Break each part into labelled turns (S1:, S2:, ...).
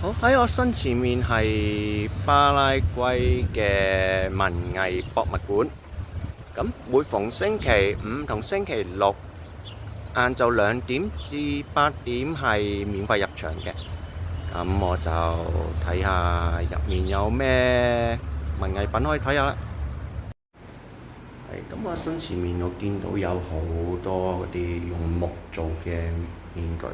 S1: 好，喺我身前面係巴拉圭嘅文藝博物館。咁每逢星期五同星期六晏晝2點至8點係免費入場嘅。咁我就睇下入面有咩文藝品可以睇下啦。咁我身前面我見到有好多嗰啲用木做嘅面具，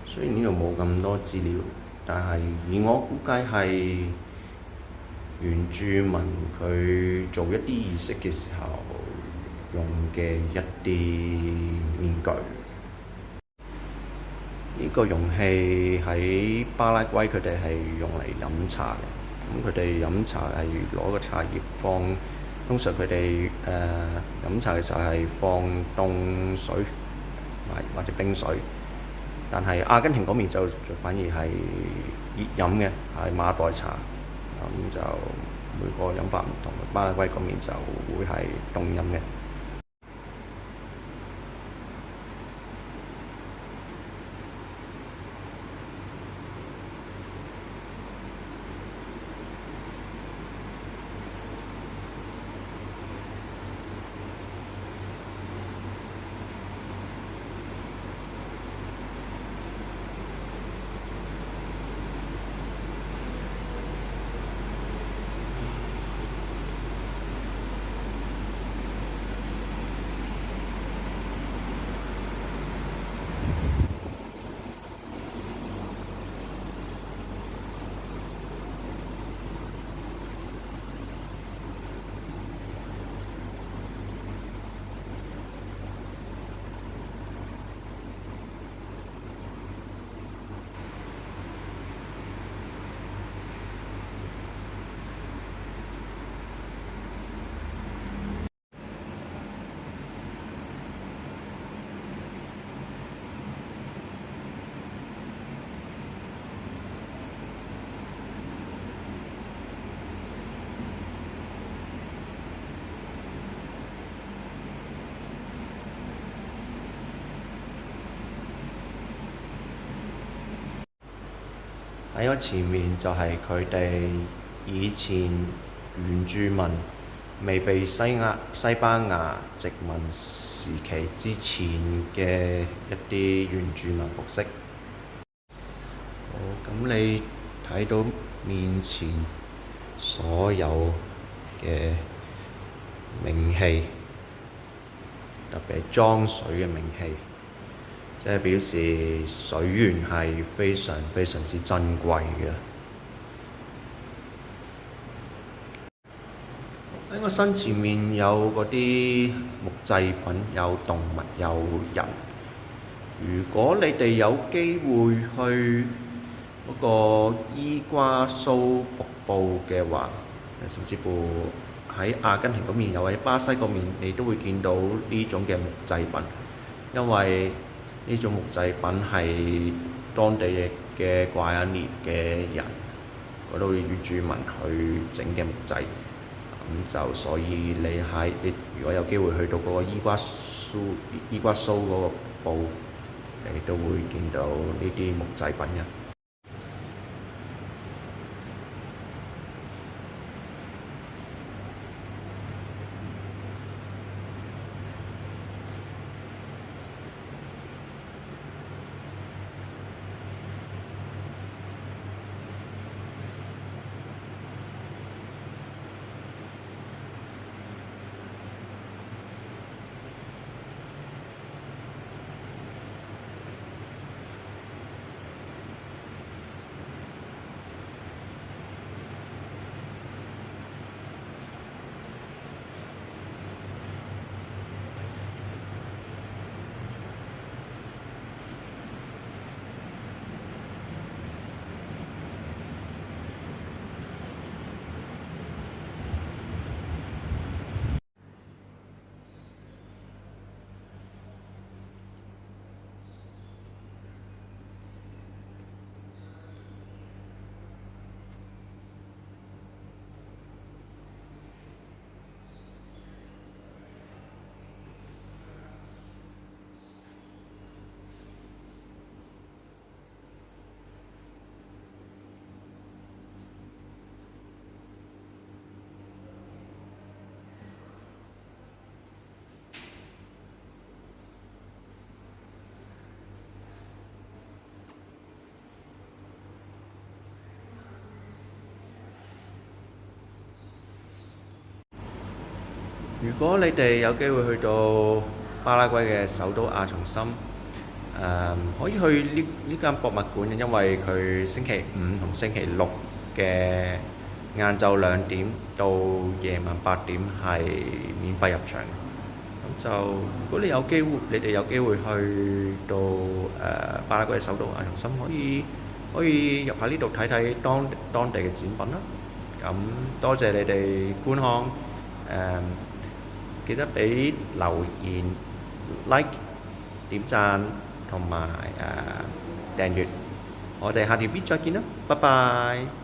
S1: 雖然呢度冇咁多資料，但係以我估計係原住民佢做一啲儀式嘅時候用嘅一啲面具。呢個容器喺巴拉圭佢哋係用嚟飲茶嘅。咁佢哋飲茶係攞個茶葉放，通常佢哋飲茶嘅時候係放凍水或者冰水，但係阿根廷嗰邊就反而係熱飲嘅，係馬黛茶。咁就每個飲法唔同，巴拉圭嗰邊就會係凍飲嘅。喺我前面就係佢哋以前原住民未被西班牙殖民時期之前嘅一啲原住民服飾。好，咁你睇到面前所有嘅名器，特別係裝水嘅名器，即係表示水源係非常非常之珍貴嘅。喺我身前面有嗰啲木製品，有動物，有人。如果你哋有機會去嗰個伊瓜蘇瀑布嘅話，甚至乎喺阿根廷嗰邊又或者巴西嗰邊，你都會見到呢種嘅木製品，因為呢種木製品係當地嘅瓜亞尼嘅人嗰度原住民去整嘅木製，咁就所以你如果有機會去到嗰個伊瓜蘇嗰個瀑，你都會見到呢啲木製品嘅。如果你哋有機會去到巴拉圭嘅首都亞松森，可以去呢間博物館嘅，因為佢星期五同星期六嘅晏晝2點到夜晚8點係免費入場。咁就如果你哋有機會去到巴拉圭嘅首都亞松森，可以入下呢度睇睇當地嘅展品啦。咁多謝你哋觀看，記得俾留言、like、點讚同埋訂閱。我哋下條片再見啦，拜拜。